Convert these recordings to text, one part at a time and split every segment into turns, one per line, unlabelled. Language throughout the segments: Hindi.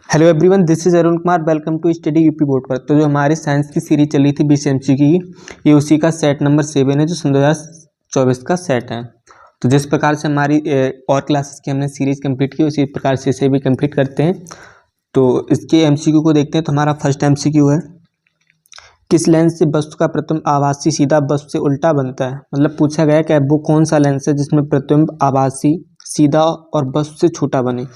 Hello everyone, this is Arun Kumar. Welcome to study UP board पर। तो जो हमारी साइंस की सीरीज चली थी 20 MCQ की, ये उसी का सेट नंबर 7 है जो सन 2024 का सेट है। तो जिस प्रकार से हमारी और क्लासेस की हमने सीरीज कंप्लीट की, उसी प्रकार से इसे भी कंप्लीट करते हैं। तो इसके MCQ को देखते हैं। तो हमारा फर्स्ट MCQ है, किस लेंस से वस्तु का प्रतिबिंब आभासी सीधा वस्तु से उल्टा बनता है। मतलब पूछा गया कि वो कौन सा लेंस है जिसमें प्रतिबिंब आभासी सीधा और वस्तु से छोटा बने।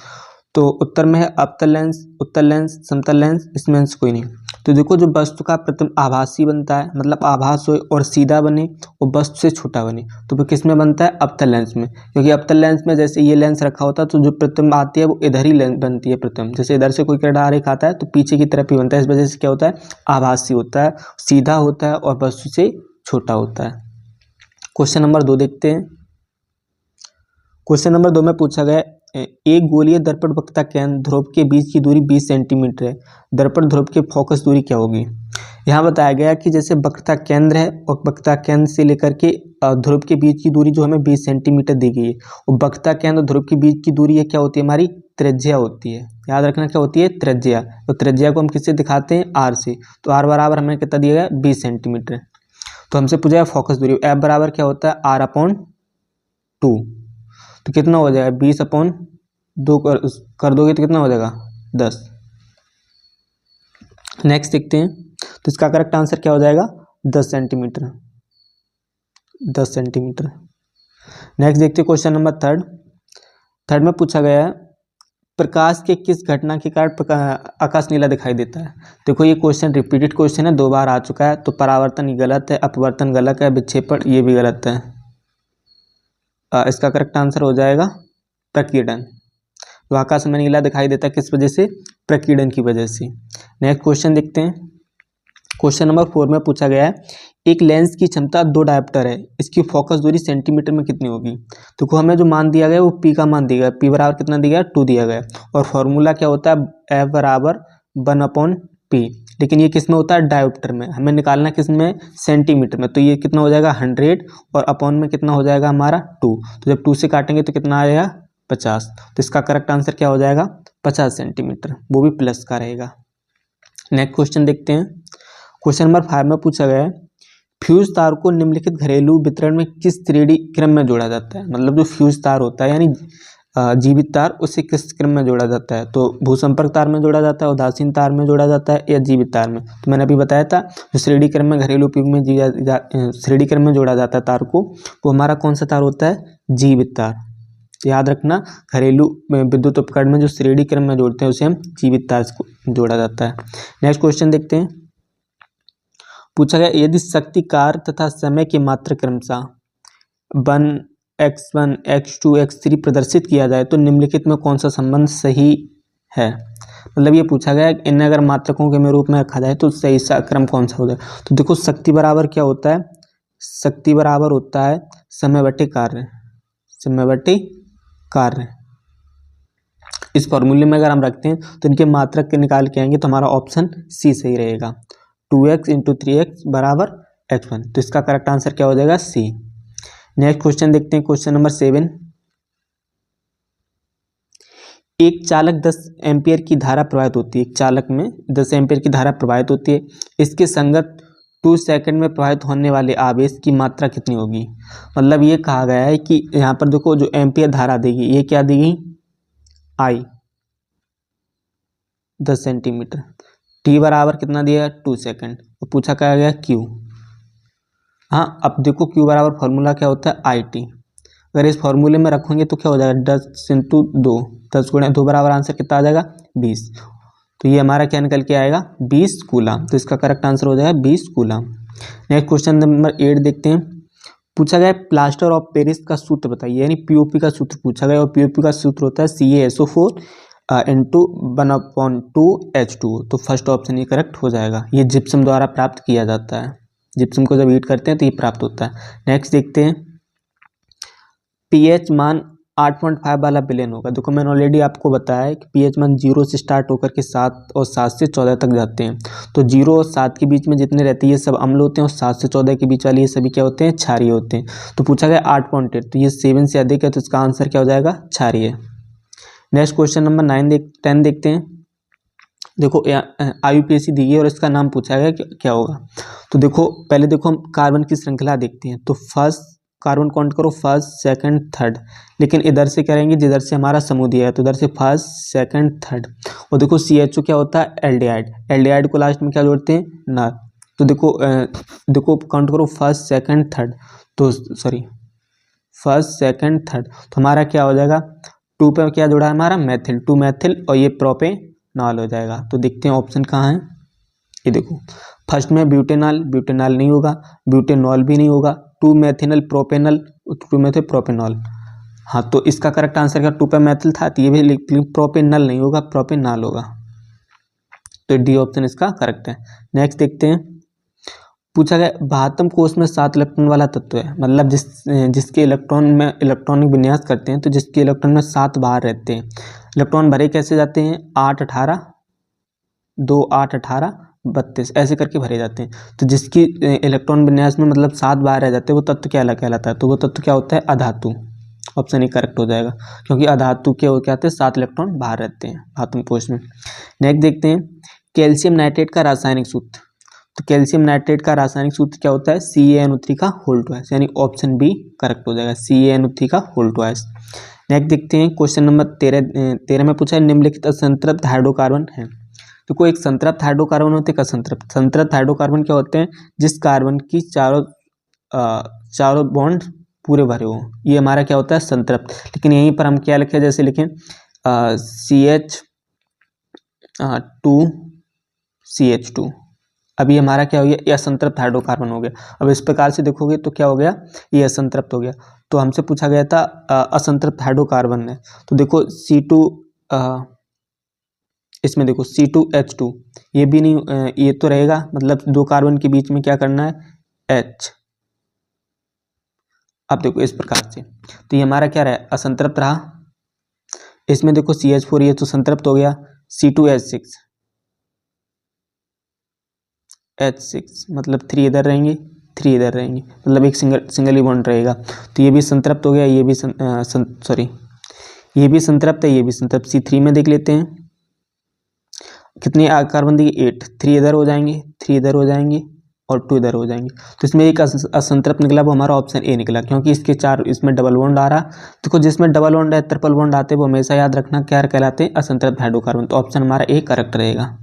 तो उत्तर में है अवतल लेंस, उत्तल लेंस, समतल लेंस, इसमें से कोई नहीं। तो देखो, जो वस्तु का प्रतिबिंब आभासी बनता है, मतलब आभास हो और सीधा बने और वस्तु से छोटा बने, तो वो किस में बनता है? अवतल लेंस में। क्योंकि अवतल लेंस में जैसे ये लेंस रखा होता है तो जो प्रतिबिंब आती है वो इधर ही लेंस बनती है प्रतिबिंब। जैसे इधर से कोई किरण आरेख आता है तो पीछे की तरफ ही बनता है। इस वजह से क्या होता है? आभासी होता है, सीधा होता है और वस्तु से छोटा होता है। क्वेश्चन नंबर 2 देखते हैं। क्वेश्चन नंबर 2 में पूछा गया, एक गोलीय दर्पण वक्रता केंद्र ध्रुव के बीच की दूरी 20 सेंटीमीटर है। दर्पण ध्रुव की फोकस दूरी क्या होगी? यहाँ बताया गया कि जैसे वक्रता केंद्र है और वक्रता केंद्र से लेकर के ध्रुव के बीच की दूरी जो हमें 20 सेंटीमीटर दी गई है, और वक्रता केंद्र ध्रुव के बीच की दूरी है क्या होती है? हमारी त्रिज्या होती है। याद रखना क्या होती है? त्रिज्या। तो त्रिज्या को हम किससे दिखाते हैं? आर से। तो आर बराबर हमें कितना दिया गया? 20 सेंटीमीटर। तो हमसे पूछा है फोकस दूरी, एफ बराबर क्या होता है? R/2। तो कितना हो जाएगा? 20/2 कर दोगे तो कितना हो जाएगा? 10। नेक्स्ट देखते हैं। तो इसका करेक्ट आंसर क्या हो जाएगा? 10 सेंटीमीटर। 10 सेंटीमीटर। नेक्स्ट देखते हैं क्वेश्चन नंबर थर्ड में पूछा गया है, प्रकाश के किस घटना के कारण आकाश नीला दिखाई देता है। देखो, ये क्वेश्चन रिपीटेड क्वेश्चन है, 2 बार आ चुका है। तो परावर्तन गलत है, अपवर्तन गलत है, विक्षेपण ये भी गलत है। इसका करेक्ट आंसर हो जाएगा प्रकीर्णन। तो आकाश में नीला दिखाई देता है किस वजह से? प्रकीर्णन की वजह से। नेक्स्ट क्वेश्चन देखते हैं। क्वेश्चन नंबर 4 में पूछा गया है, एक लेंस की क्षमता 2 डायोप्टर है, इसकी फोकस दूरी सेंटीमीटर में कितनी होगी। तो हमें जो मान दिया गया वो पी का मान दिया गया, पी बराबर कितना दिया गया? 2 दिया गया। और फॉर्मूला क्या होता है? एफ बराबर 1/p। लेकिन ये किस में होता है? डायोप्टर में। हमें निकालना किस में? सेंटीमीटर में। तो ये कितना हो जाएगा? 100, और अपॉन में कितना हो जाएगा हमारा? 2। तो जब 2 से काटेंगे तो कितना आएगा? 50। तो इसका करेक्ट आंसर क्या हो जाएगा? 50 सेंटीमीटर, वो भी प्लस का रहेगा। नेक्स्ट क्वेश्चन देखते हैं। क्वेश्चन नंबर 5 में पूछा गया है, फ्यूज तार को निम्नलिखित घरेलू वितरण में किस 3D क्रम में जोड़ा जाता है। मतलब जो फ्यूज तार होता है यानी जीवित तार, उसे किस क्रम में जोड़ा जाता है। तो भूसंपर्क तार में जोड़ा जाता है, उदासीन तार में जोड़ा जाता है, या जीवित तार में। तो मैंने अभी बताया था, जो 3D क्रम में घरेलू उपयोग में 3D क्रम में जोड़ा जाता है तार को, वो हमारा कौन सा तार होता है? जीवित तार। याद रखना, घरेलू विद्युत उपकरण में जो 3D क्रम में जोड़ते हैं उसे हम जीवित तार को जोड़ा जाता है। नेक्स्ट क्वेश्चन देखते हैं। पूछा गया, यदि शक्ति, कार्य तथा समय की मात्रा क्रमशः 1x1, x2, x3 प्रदर्शित किया जाए तो निम्नलिखित में कौन सा संबंध सही है। मतलब ये पूछा गया, इन्हें अगर मात्रकों के रूप में रखा जाए तो सही सा क्रम कौन सा होता है। तो देखो, शक्ति बराबर क्या होता है? शक्ति बराबर होता है समय बटे कार्य। समय बटे कार्य। इस फॉर्मूले में अगर हम रखते हैं तो इनके मात्रक के निकाल के आएंगे तो हमारा ऑप्शन सी सही रहेगा। 2x × 3x बराबर x1। तो इसका करेक्ट आंसर क्या हो जाएगा? सी। नेक्स्ट क्वेश्चन देखते हैं। क्वेश्चन नंबर 7, एक चालक 10 एम्पियर की धारा प्रवाहित होती है। एक चालक में 10 एम्पियर की धारा प्रवाहित होती है, इसके संगत 2 सेकंड में प्रवाहित होने वाले आवेश की मात्रा कितनी होगी। मतलब ये कहा गया है कि यहाँ पर देखो, जो एम्पियर धारा देगी, ये क्या देगी? I 10 centimetre. टी बराबर कितना दिया? 2 सेकंड। तो पूछा क्या गया? क्यू। हाँ, अब देखो, क्यू बराबर फॉर्मूला क्या होता है? IT। अगर इस फॉर्मूले में रखोगे तो क्या हो जाएगा? 10 × 2, 10 × 2 बराबर आंसर कितना आ जाएगा? 20। तो ये हमारा क्या निकल के आएगा? 20 कूलम। तो इसका करेक्ट आंसर हो जाएगा 20 कूलम। नेक्स्ट क्वेश्चन नंबर 8 देखते हैं। पूछा गया, प्लास्टर ऑफ पेरिस का सूत्र बताइए, यानी POP का सूत्र पूछा गया, और POP का सूत्र होता है CaSO4 × 1/2H2। तो फर्स्ट ऑप्शन ये करेक्ट हो जाएगा। ये जिप्सम द्वारा प्राप्त किया जाता है। जिप्सम को जब हीट करते हैं तो ये प्राप्त होता है। नेक्स्ट देखते हैं, pH मान 8.5 वाला विलेन होगा। देखो, मैंने ऑलरेडी आपको बताया है कि pH मान 0 से स्टार्ट होकर के 7 और 7 से 14 तक जाते हैं। तो 0 और 7 के बीच में जितने रहते हैं ये सब अम्ल होते हैं, और 7 से 14 के बीच वाले ये सभी क्या होते हैं? क्षारीय होते हैं। तो पूछा गया 8.8, तो ये 7 से अधिक है, तो इसका आंसर क्या हो जाएगा? क्षारीय। नेक्स्ट क्वेश्चन नंबर 10 देखते हैं। देखो IUPAC दी है और इसका नाम पूछा गया कि क्या होगा। तो देखो पहले देखो हम कार्बन की श्रृंखला देखते हैं। तो फर्स्ट कार्बन काउंट करो, फर्स्ट सेकंड थर्ड, लेकिन इधर से करेंगे जिधर से हमारा समूह दिया है, तो इधर से फर्स्ट सेकंड थर्ड। और देखो CHO क्या होता है, एल्डिहाइड, एल्डिहाइड को लास्ट में क्या जोड़ते हैं, ना। तो देखो काउंट करो फर्स्ट सेकंड थर्ड, तो सॉरी फर्स्ट सेकंड थर्ड, तो हमारा क्या हो जाएगा, 2 पे क्या जुड़ा है हमारा, मैथिल, 2 मैथिल, और ये प्रोपेनॉल हो जाएगा। तो देखते हैं ऑप्शन कहाँ है। ये देखो फर्स्ट में ब्यूटेनॉल, ब्यूटेनॉल नहीं होगा, ब्यूटेनॉल भी नहीं होगा, 2 मैथिनल प्रोपेनल, 2 मैथिल प्रोपेनॉल। हाँ, तो इसका करेक्ट आंसर क्या, 2 पे मैथिल था, तो ये भी प्रोपेनल नहीं होगा, प्रोपेनॉल होगा। तो डी ऑप्शन इसका करेक्ट है। नेक्स्ट देखते हैं, पूछा गया भातम कोष में 7 इलेक्ट्रॉन वाला तत्व है, मतलब जिसके इलेक्ट्रॉन में इलेक्ट्रॉनिक विन्यास करते हैं, तो जिसके इलेक्ट्रॉन में 7 बाहर रहते हैं। इलेक्ट्रॉन भरे कैसे जाते हैं, 8 18 2 8 18 32 ऐसे करके भरे जाते हैं। तो जिसकी इलेक्ट्रॉन विन्यास में मतलब 7 बाहर रह जाते हैं, वो तत्व क्या कहलाता है, तो वो तत्व क्या होता है, अधातु। ऑप्शन ही करेक्ट हो जाएगा, क्योंकि अधातु के क्या होते हैं, 7 इलेक्ट्रॉन बाहर रहते हैं भातम कोष में। नेक्स्ट देखते हैं, कैल्शियम नाइट्रेट का रासायनिक सूत्र। तो कैल्शियम नाइट्रेट का रासायनिक सूत्र क्या होता है, CaNO3 का होल ट्वाइस, यानी ऑप्शन बी करेक्ट हो जाएगा, CaNO3 का होल ट्वाइस। नेक्स्ट देखते हैं, क्वेश्चन नंबर 13 में पूछा है, निम्नलिखित असंतृप्त हाइड्रोकार्बन है। तो कोई एक संतृप्त हाइड्रोकार्बन होते हैं, असंतृप्त। संतृप्त हाइड्रोकार्बन क्या होते हैं, जिस कार्बन की चारों बॉन्ड पूरे भरे हो, ये हमारा क्या होता है, संतृप्त। लेकिन यहीं पर हम क्या लिखें, जैसे लिखें CH2CH2, अभी हमारा क्या हो गया, ये असंतृप्त हाइड्रोकार्बन हो गया। अब इस प्रकार से देखोगे तो क्या हो गया, ये असंतृप्त हो गया। तो हमसे पूछा गया था असंतृप्त हाइड्रोकार्बन है, तो देखो C2, इसमें देखो C2H2, ये भी नहीं, ये तो रहेगा, मतलब 2 कार्बन के बीच में क्या करना है, H। अब देखो इस प्रकार से, तो ये हमारा क्या रहा, असंतृप्त रहा। इसमें देखो CH4, ये तो संतृप्त हो गया, C2H6, H6 मतलब 3 इधर रहेंगे, 3 इधर रहेंगे, मतलब एक सिंगल ही बॉन्ड रहेगा। तो ये भी संतृप्त हो गया, ये भी ये भी संतृप्त है, ये भी संतृप्त। C3 में देख लेते हैं, कितने कार्बन दिए, 8, 3 इधर हो जाएंगे, 3 इधर हो जाएंगे, और 2 इधर हो जाएंगे। तो इसमें एक असंतृप्त निकला, वो हमारा ऑप्शन ए निकला, क्योंकि इसके 4 इसमें डबल बॉन्ड आ रहा। देखो जिसमें डबल बॉन्ड है, ट्रिपल बॉन्ड आते हैं, वो हमेशा याद रखना क्या कहलाते हैं, असंतृप्त हाइड्रोकार्बन। तो ऑप्शन हमारा ए करेक्ट रहेगा।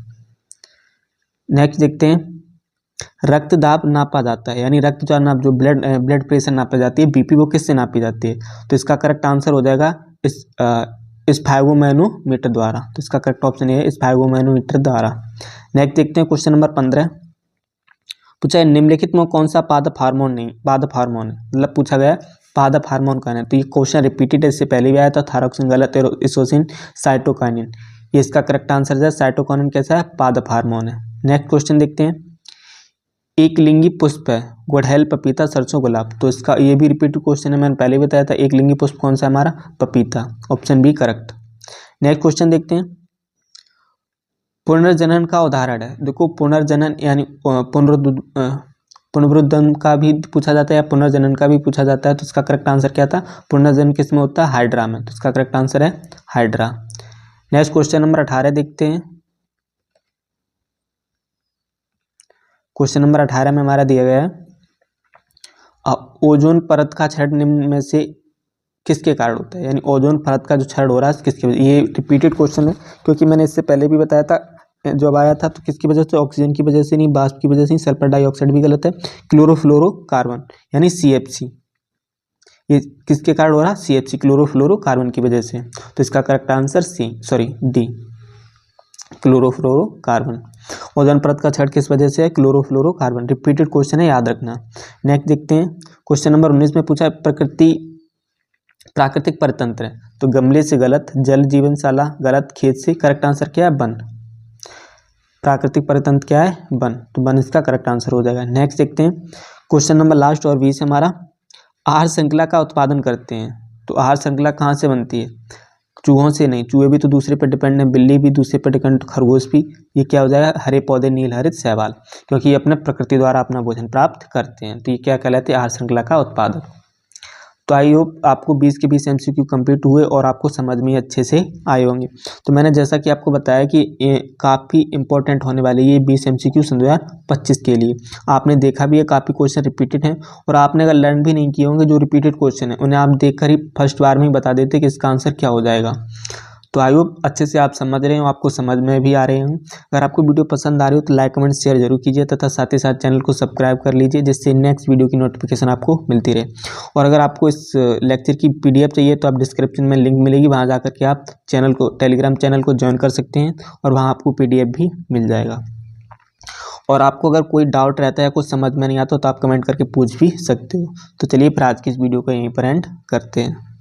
नेक्स्ट देखते हैं, रक्त दाब नापा जाता है, यानी रक्त जो ब्लड प्रेशर नापी जाती है, BP, वो किससे नापी जाती है। तो इसका करेक्ट आंसर हो जाएगा स्फैगोमैनोमीटर द्वारा। तो इसका करेक्ट ऑप्शन है स्फैगोमैनोमीटर द्वारा। नेक्स्ट देखते हैं, क्वेश्चन नंबर 15 पूछा है, निम्नलिखित में कौन सा पादप हार्मोन नहीं, पादप हार्मोन है, मतलब पूछा गया पादप हार्मोन कौन है। तो ये क्वेश्चन रिपीटेड है, इससे पहले भी आया था, थायरोक्सिन गलत है, इसोसिन, साइटोकाइनिन, ये इसका करेक्ट आंसर है। साइटोकाइनिन कैसा है, पादप हार्मोन है। नेक्स्ट क्वेश्चन देखते हैं, एक लिंगी पुष्प है, गुड़हल, पपीता, सरसों, गुलाब। तो इसका ये भी रिपीटेड क्वेश्चन है, मैंने पहले बताया था। एक लिंगी पुष्प कौन सा हमारा, पपीता, option B correct. Next question देखते हैं, पुनर्जनन का उदाहरण है। देखो पुनर्जनन यानी पुनरुत्थान का भी पूछा जाता है, या पुनर्जनन का भी पूछा जाता है। तो इसका करेक्ट आंसर क्या था, पुनर्जनन किसमें होता है, हाइड्रा में। तो इसका करेक्ट आंसर है हाइड्रा। नेक्स्ट क्वेश्चन नंबर 18 देखते हैं, क्वेश्चन नंबर 18 में हमारा दिया गया है, ओजोन परत का क्षरण निम्न में से किसके कारण होता है, यानी ओजोन परत का जो क्षरण हो रहा है किसकी वजह। ये रिपीटेड क्वेश्चन है, क्योंकि मैंने इससे पहले भी बताया था, जब आया था, तो किसकी वजह से, ऑक्सीजन की वजह से नहीं, वाष्प की वजह से नहीं, सल्फर डाइऑक्साइड भी गलत है, क्लोरोफ्लोरोकार्बन यानी CFC, ये किसके कारण हो रहा है, CFC, क्लोरोफ्लोरोकार्बन की वजह से। तो इसका correct answer D, chlorofluorocarbon. Ozone परत का क्षरण किस वजह से है, क्लोरोफ्लोरोकार्बन। रिपीटेड क्वेश्चन है, याद रखना। नेक्स्ट देखते हैं, क्वेश्चन नंबर 19 में पूछा है, प्राकृतिक परतंत्र है। तो गमले से गलत, जल जीवनशाला गलत, खेत से, करेक्ट आंसर क्या है, वन। प्राकृतिक परतंत्र क्या है, वन, तो वन इसका करेक्ट आंसर हो जाएगा। नेक्स्ट देखते हैं, क्वेश्चन नंबर लास्ट और 20 हमारा, आहार श्रृंखला का उत्पादन करते हैं। तो आहार श्रृंखला कहाँ से बनती है, चूहों से नहीं, चूहे भी तो दूसरे पर डिपेंड है, बिल्ली भी दूसरे पर डिपेंड, खरगोश भी। ये क्या हो जाएगा, हरे पौधे, नील हरित, शैवाल, क्योंकि ये अपने प्रकृति द्वारा अपना भोजन प्राप्त करते हैं। तो ये क्या कहलाते हैं, आहार श्रृंखला का उत्पादक। तो आई होप आपको 20 के 20 MCQ कंप्लीट हुए और आपको समझ में अच्छे से आए होंगे। तो मैंने जैसा कि आपको बताया कि काफ़ी इंपॉर्टेंट होने वाले ये 20 MCQ सन 2025 के लिए। आपने देखा भी है काफ़ी क्वेश्चन रिपीटेड हैं, और आपने अगर लर्न भी नहीं किए होंगे जो रिपीटेड क्वेश्चन है उन्हें आप देखकर ही फर्स्ट बार में ही बता देते कि इसका आंसर क्या हो जाएगा। तो आई होप अच्छे से आप समझ रहे हो, आपको समझ में भी आ रहे हैं। अगर आपको वीडियो पसंद आ रही हो तो लाइक कमेंट शेयर जरूर कीजिए, तथा साथ ही साथ चैनल को सब्सक्राइब कर लीजिए, जिससे नेक्स्ट वीडियो की नोटिफिकेशन आपको मिलती रहे। और अगर आपको इस लेक्चर की PDF चाहिए तो आप डिस्क्रिप्शन में लिंक मिलेगी, वहाँ जाकर के आप चैनल को टेलीग्राम चैनल को ज्वाइन कर सकते हैं, और वहाँ आपको PDF भी मिल जाएगा। और आपको अगर कोई डाउट रहता है, कुछ समझ में नहीं आता तो आप कमेंट करके पूछ भी सकते हो। तो चलिए फिर आज की इस वीडियो को यहीं पर एंड करते हैं।